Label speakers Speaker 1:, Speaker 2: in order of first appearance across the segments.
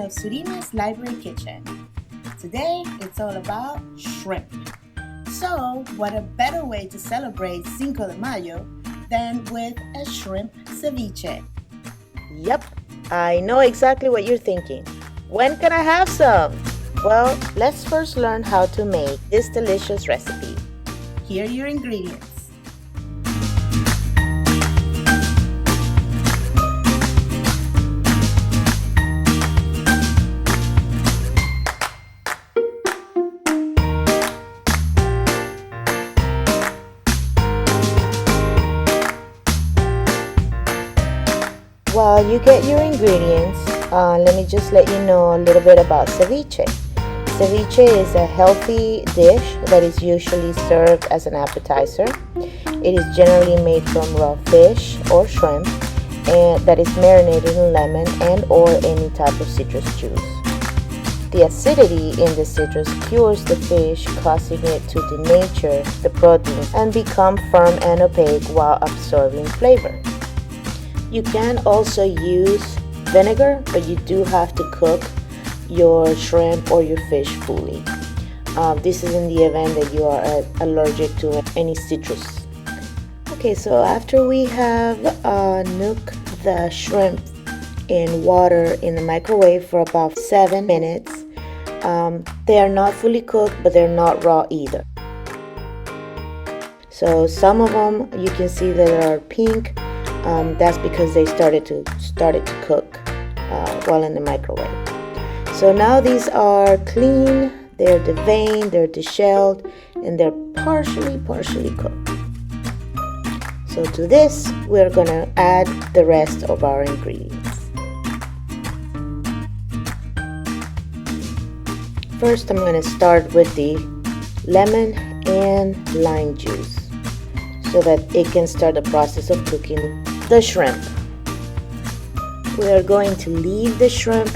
Speaker 1: of Zurima's Library Kitchen. Today, it's all about shrimp. So, what a better way to celebrate Cinco de Mayo than with a shrimp ceviche?
Speaker 2: Yep, I know exactly what you're thinking. When can I have some? Well, let's first learn how to make this delicious recipe.
Speaker 1: Here are your ingredients.
Speaker 2: While you get your ingredients, let me just let you know a little bit about ceviche. Ceviche is a healthy dish that is usually served as an appetizer. It is generally made from raw fish or shrimp and that is marinated in lemon and or any type of citrus juice. The acidity in the citrus cures the fish, causing it to denature the proteins and become firm and opaque while absorbing flavor. You can also use vinegar, but you do have to cook your shrimp or your fish fully. This is in the event that you are allergic to any citrus. Okay, so after we have nooked the shrimp in water in the microwave for about 7 minutes, they are not fully cooked, but they're not raw either. So some of them you can see that are pink. That's because they started to cook while in the microwave. So now these are clean, they're deveined, they're deshelled, and they're partially cooked. So to this, we're gonna add the rest of our ingredients. First, I'm gonna start with the lemon and lime juice so that it can start the process of cooking the shrimp. We are going to leave the shrimp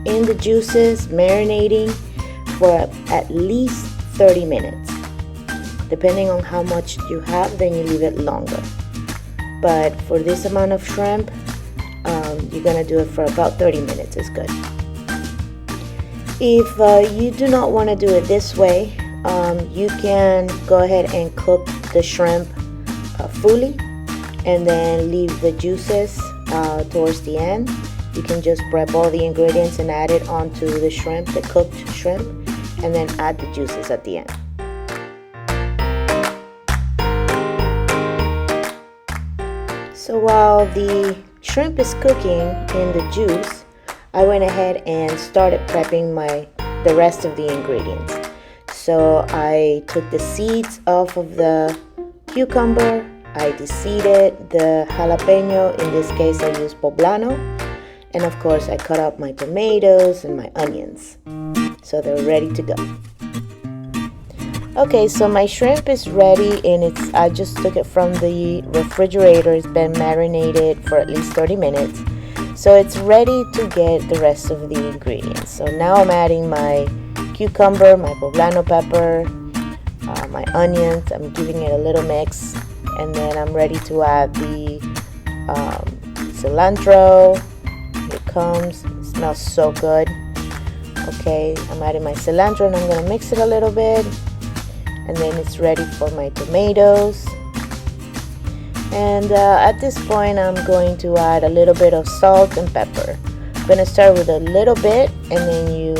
Speaker 2: in the juices marinating for at least 30 minutes. Depending on how much you have, then you leave it longer. But for this amount of shrimp, you're gonna do it for about 30 minutes is good. If you do not want to do it this way, you can go ahead and cook the shrimp fully and then leave the juices towards the end. You can just prep all the ingredients and add it onto the shrimp, the cooked shrimp, and then add the juices at the end. So while the shrimp is cooking in the juice, I went ahead and started prepping the rest of the ingredients. So I took the seeds off of the cucumber, I deseeded the jalapeno, in this case I used poblano, and of course I cut up my tomatoes and my onions. So they're ready to go. Okay, so my shrimp is ready and I just took it from the refrigerator. It's been marinated for at least 30 minutes. So it's ready to get the rest of the ingredients. So now I'm adding my cucumber, my poblano pepper, my onions. I'm giving it a little mix. And then I'm ready to add the cilantro. Here it comes. It smells so good. Okay, I'm adding my cilantro and I'm going to mix it a little bit. And then it's ready for my tomatoes. And at this point, I'm going to add a little bit of salt and pepper. I'm going to start with a little bit and then you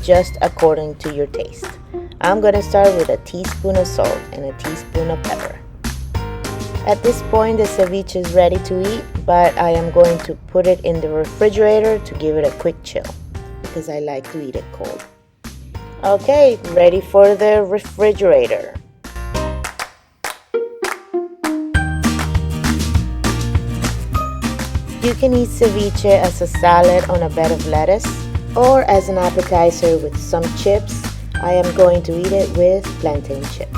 Speaker 2: just according to your taste. I'm going to start with a teaspoon of salt and a teaspoon of pepper. At this point, the ceviche is ready to eat, but I am going to put it in the refrigerator to give it a quick chill because I like to eat it cold. Okay, ready for the refrigerator. You can eat ceviche as a salad on a bed of lettuce or as an appetizer with some chips. I am going to eat it with plantain chips.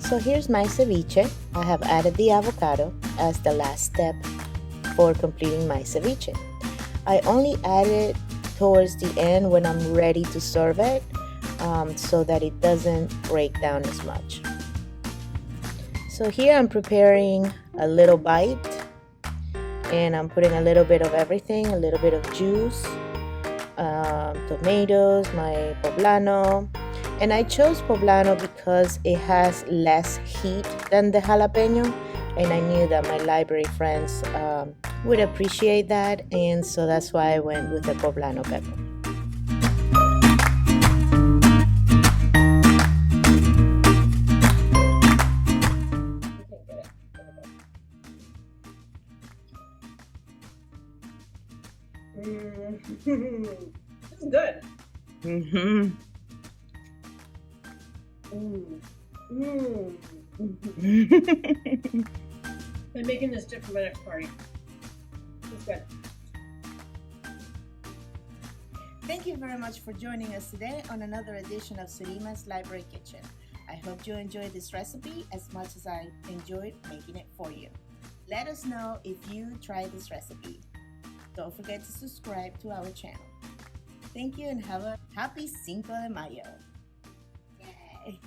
Speaker 2: So here's my ceviche. I have added the avocado as the last step for completing my ceviche. I only add it towards the end when I'm ready to serve it so that it doesn't break down as much. So here I'm preparing a little bite, and I'm putting a little bit of everything, a little bit of juice, tomatoes, my poblano. And I chose poblano because it has less heat than the jalapeno, and I knew that my library friends would appreciate that, and so that's why I went with the poblano pepper.
Speaker 1: This is good.
Speaker 2: Mm-hmm.
Speaker 1: I'm making this dip for my next party. It's good. Thank you very much for joining us today on another edition of Zurima's Library Kitchen. I hope you enjoyed this recipe as much as I enjoyed making it for you. Let us know if you tried this recipe. Don't forget to subscribe to our channel. Thank you and have a happy Cinco de Mayo. Yay!